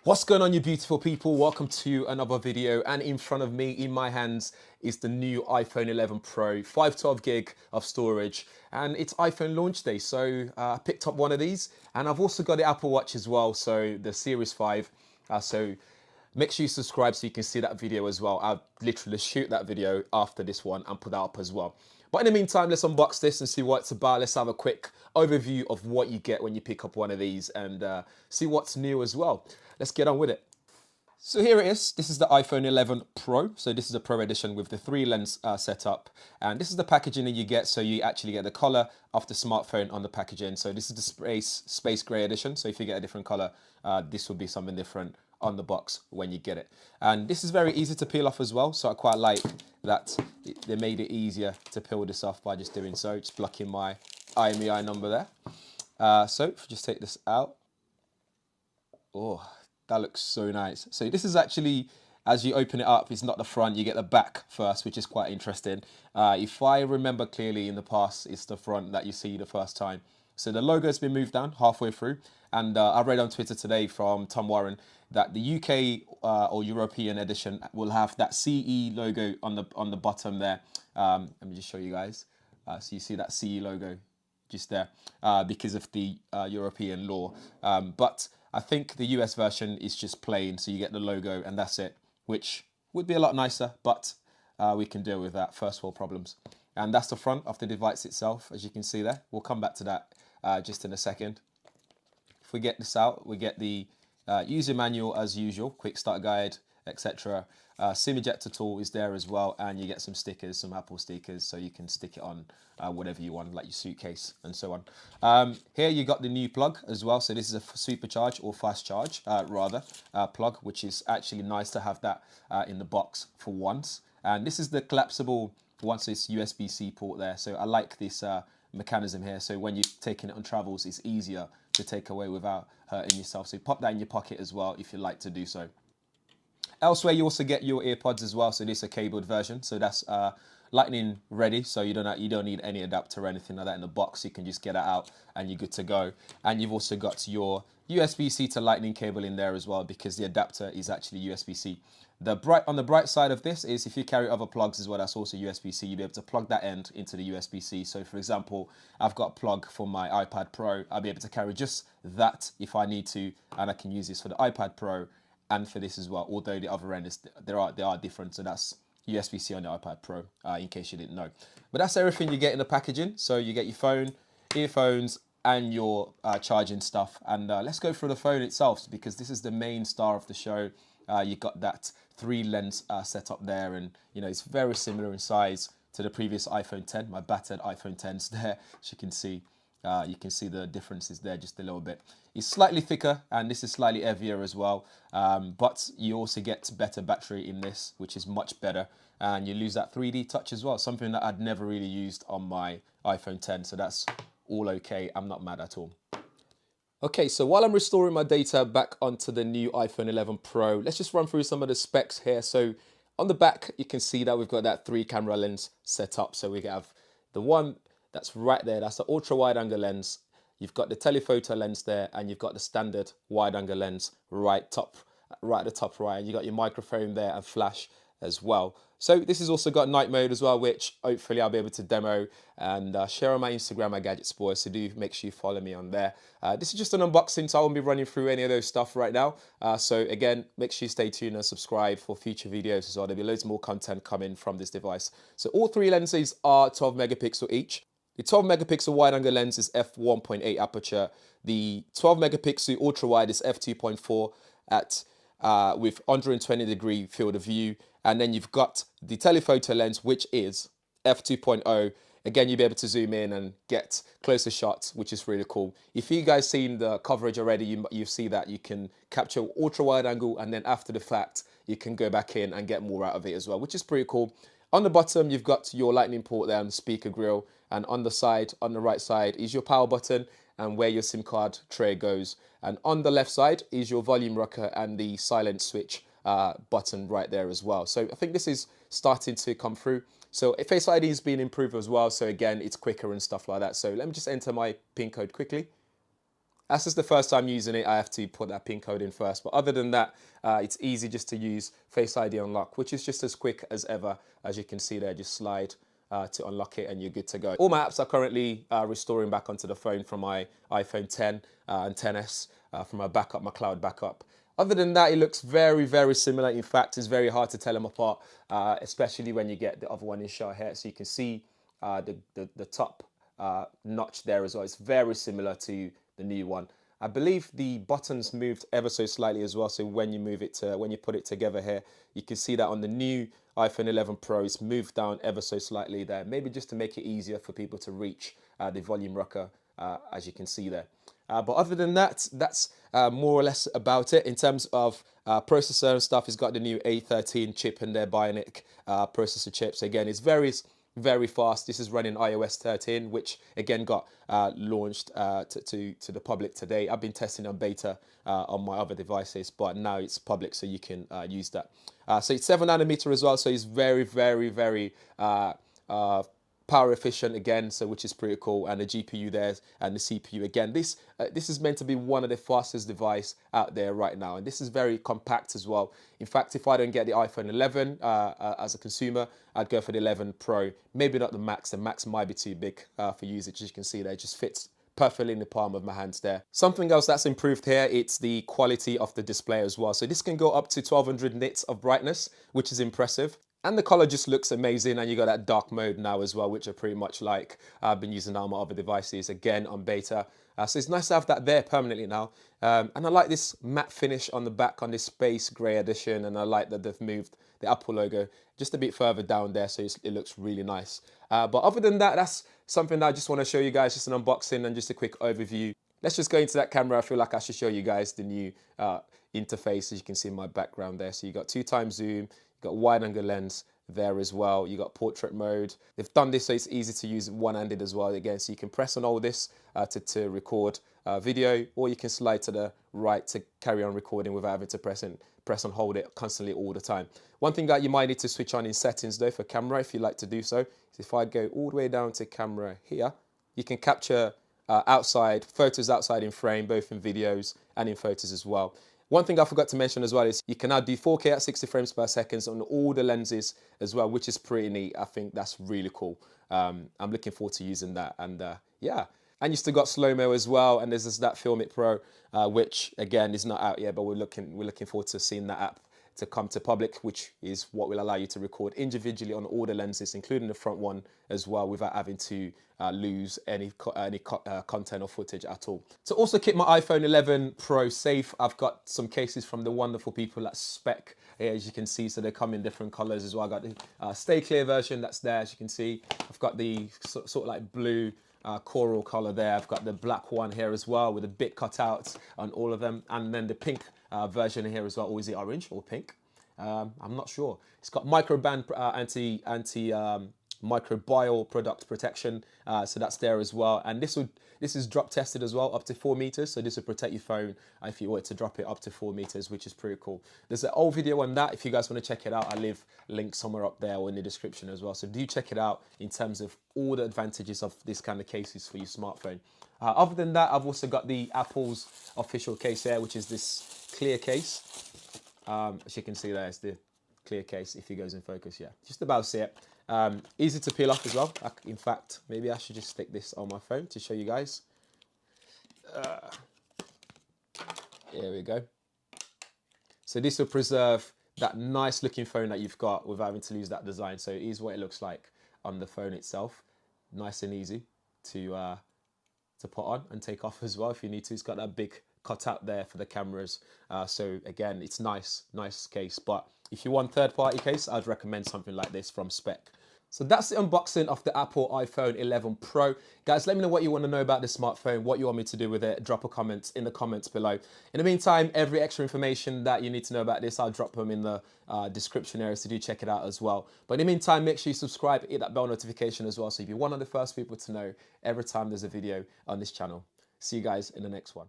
What's going on, you beautiful people? Welcome to another video, and in front of me, in my hands, is the new iPhone 11 Pro, 512 gig of storage, and it's iPhone launch day. So I picked up one of these, and I've also got the Apple Watch as well, so the Series 5. So make sure you subscribe so you can see that video as well. I'll literally shoot that video after this one and put that up as well. But in the meantime, let's unbox this and see what it's about. Let's have a quick overview of what you get when you pick up one of these and see what's new as well. Let's get on with it. So here it is. This is the iPhone 11 Pro. So this is a Pro edition with the 3 lens setup. And this is the packaging that you get. So you actually get the color of the smartphone on the packaging. So this is the space gray edition. So if you get a different color, this will be something different on the box when you get it. And this is very easy to peel off as well. So I quite like that they made it easier to peel this off by just doing so. Just blocking my IMEI number there. So if you just take this out. Oh, that looks so nice. So this is actually, as you open it up, it's not the front, you get the back first, which is quite interesting. If I remember clearly in the past, it's the front that you see the first time. So the logo has been moved down halfway through. And I read on Twitter today from Tom Warren that the UK or European edition will have that CE logo on the bottom there. Let me just show you guys. So you see that CE logo just there because of the European law. But I think the US version is just plain, so you get the logo and that's it, which would be a lot nicer, but we can deal with that, first world problems. And that's the front of the device itself, as you can see there. We'll come back to that just in a second. If we get this out, we get the user manual as usual, quick start guide, etc. SIM ejector tool is there as well, and you get some stickers, some Apple stickers, so you can stick it on whatever you want, like your suitcase and so on. Here you got the new plug as well. So this is a supercharge or fast charge plug, which is actually nice to have that in the box for once. And this is the collapsible once it's USB-C port there. So I like this mechanism here. So when you're taking it on travels, it's easier to take away without hurting yourself. So pop that in your pocket as well if you like to do so. Elsewhere, you also get your earpods as well. So this is a cabled version. So that's lightning ready. So you don't need any adapter or anything like that in the box. You can just get it out and you're good to go. And you've also got your USB-C to lightning cable in there as well, because the adapter is actually USB-C. On the bright side of this is if you carry other plugs as well, that's also USB-C, you'll be able to plug that end into the USB-C. So for example, I've got a plug for my iPad Pro. I'll be able to carry just that if I need to, and I can use this for the iPad Pro and for this as well, although the other end is they are different. So that's USB-C on the iPad Pro, in case you didn't know. But that's everything you get in the packaging. So you get your phone, earphones, and your charging stuff. And let's go through the phone itself, because this is the main star of the show. You got that 3 lens setup there, and it's very similar in size to the previous iPhone 10, my battered iPhone 10s there, as you can see. You can see the differences there just a little bit. It's slightly thicker and this is slightly heavier as well, but you also get better battery in this, which is much better, and you lose that 3D touch as well, something that I'd never really used on my iPhone 10, so that's all okay. I'm not mad at all. Okay, so while I'm restoring my data back onto the new iPhone 11 Pro, let's just run through some of the specs here. So on the back, you can see that we've got that 3-camera lens set up. So we have the one that's right there, that's the ultra wide angle lens. You've got the telephoto lens there, and you've got the standard wide angle lens right at the top right. And you got your microphone there and flash as well. So this has also got night mode as well, which hopefully I'll be able to demo and share on my Instagram at Gadgets Boys. So do make sure you follow me on there. This is just an unboxing, so I won't be running through any of those stuff right now. So again, make sure you stay tuned and subscribe for future videos as well. There'll be loads more content coming from this device. So all 3 lenses are 12 megapixel each. The 12 megapixel wide angle lens is f1.8 aperture. The 12 megapixel ultra wide is f2.4 at with 120-degree field of view. And then you've got the telephoto lens, which is f2.0. Again, you'll be able to zoom in and get closer shots, which is really cool. If you guys seen the coverage already, you see that you can capture ultra wide angle, and then after the fact, you can go back in and get more out of it as well, which is pretty cool. On the bottom, you've got your lightning port there and the speaker grill. And on the side, on the right side, is your power button and where your SIM card tray goes. And on the left side is your volume rocker and the silent switch button right there as well. So I think this is starting to come through. So Face ID has been improved as well. So again, it's quicker and stuff like that. So let me just enter my PIN code quickly. That's just the first time using it. I have to put that PIN code in first. But other than that, it's easy just to use Face ID unlock, which is just as quick as ever. As you can see there, just slide to unlock it and you're good to go. All my apps are currently restoring back onto the phone from my iPhone 10 and 10s from my backup, my cloud backup. Other than that, it looks very, very similar. In fact, it's very hard to tell them apart, especially when you get the other one in shot here. So you can see the top notch there as well. It's very similar to the new one. I believe the buttons moved ever so slightly as well. So when you move it to, when you put it together here, you can see that on the new iPhone 11 Pro, it's moved down ever so slightly there. Maybe just to make it easier for people to reach the volume rocker, as you can see there. But other than that, that's more or less about it. In terms of processor and stuff, it's got the new A13 chip in there, Bionic processor chip. So again, it's very fast. This is running iOS 13, which again got launched to the public today. I've been testing on beta on my other devices, but now it's public, so you can use that. So it's 7nm as well, so it's very power efficient again, so which is pretty cool. And the GPU there and the CPU again. This is meant to be one of the fastest device out there right now, and this is very compact as well. In fact, if I don't get the iPhone 11 as a consumer, I'd go for the 11 Pro. Maybe not the Max. The Max might be too big for usage. As you can see there, it just fits perfectly in the palm of my hands there. Something else that's improved here, it's the quality of the display as well. So this can go up to 1200 nits of brightness, which is impressive. And the color just looks amazing, and you got that dark mode now as well, which I pretty much like. I've been using on my other devices, again on beta. So it's nice to have that there permanently now. And I like this matte finish on the back on this space gray edition, and I like that they've moved the Apple logo just a bit further down there, so it looks really nice. But other than that, that's something that I just want to show you guys, just an unboxing and just a quick overview. Let's just go into that camera. I feel like I should show you guys the new interface, as you can see in my background there. So you got 2x zoom, you got wide angle lens there as well. You got portrait mode. They've done this so it's easy to use one-handed as well. Again, so you can press on all this to record video, or you can slide to the right to carry on recording without having to press and hold it constantly all the time. One thing that you might need to switch on in settings though for camera, if you like to do so, is if I go all the way down to camera here, you can capture outside photos outside in frame, both in videos and in photos as well. One thing I forgot to mention as well is you can now do 4K at 60 frames per second on all the lenses as well, which is pretty neat. I think that's really cool. I'm looking forward to using that, and yeah. And you still got slow-mo as well, and there's that Film It Pro, which again is not out yet, but we're looking forward to seeing that app to come to public, which is what will allow you to record individually on all the lenses, including the front one as well, without having to lose any content or footage at all. To also keep my iPhone 11 Pro safe, I've got some cases from the wonderful people at Spec here, as you can see. So they come in different colors as well. I got the Stay Clear version that's there, as you can see. I've got the sort of like blue coral color there. I've got the black one here as well with a bit cut out on all of them, and then the pink version here as well, or is it orange or pink? I'm not sure. It's got microband anti microbial product protection, so that's there as well. And this is drop tested as well, up to 4 meters. So this will protect your phone if you were to drop it up to 4 meters, which is pretty cool. There's an old video on that. If you guys want to check it out, I'll leave a link somewhere up there or in the description as well. So do check it out in terms of all the advantages of this kind of cases for your smartphone. Other than that, I've also got the Apple's official case here, which is this clear case. As you can see there, it's the clear case. If it goes in focus, yeah, just about see it. Easy to peel off as well. In fact, maybe I should just stick this on my phone to show you guys. Here we go. So this will preserve that nice looking phone that you've got without having to lose that design. So it is what it looks like on the phone itself. Nice and easy to put on and take off as well if you need to. It's got that big cut out there for the cameras. So again, it's nice case. But if you want third-party case, I'd recommend something like this from Spec. So that's the unboxing of the Apple iPhone 11 Pro. Guys, let me know what you want to know about this smartphone, what you want me to do with it. Drop a comment in the comments below. In the meantime, every extra information that you need to know about this, I'll drop them in the description area, so do check it out as well. But in the meantime, make sure you subscribe, hit that bell notification as well, so you'll be one of the first people to know every time there's a video on this channel. See you guys in the next one.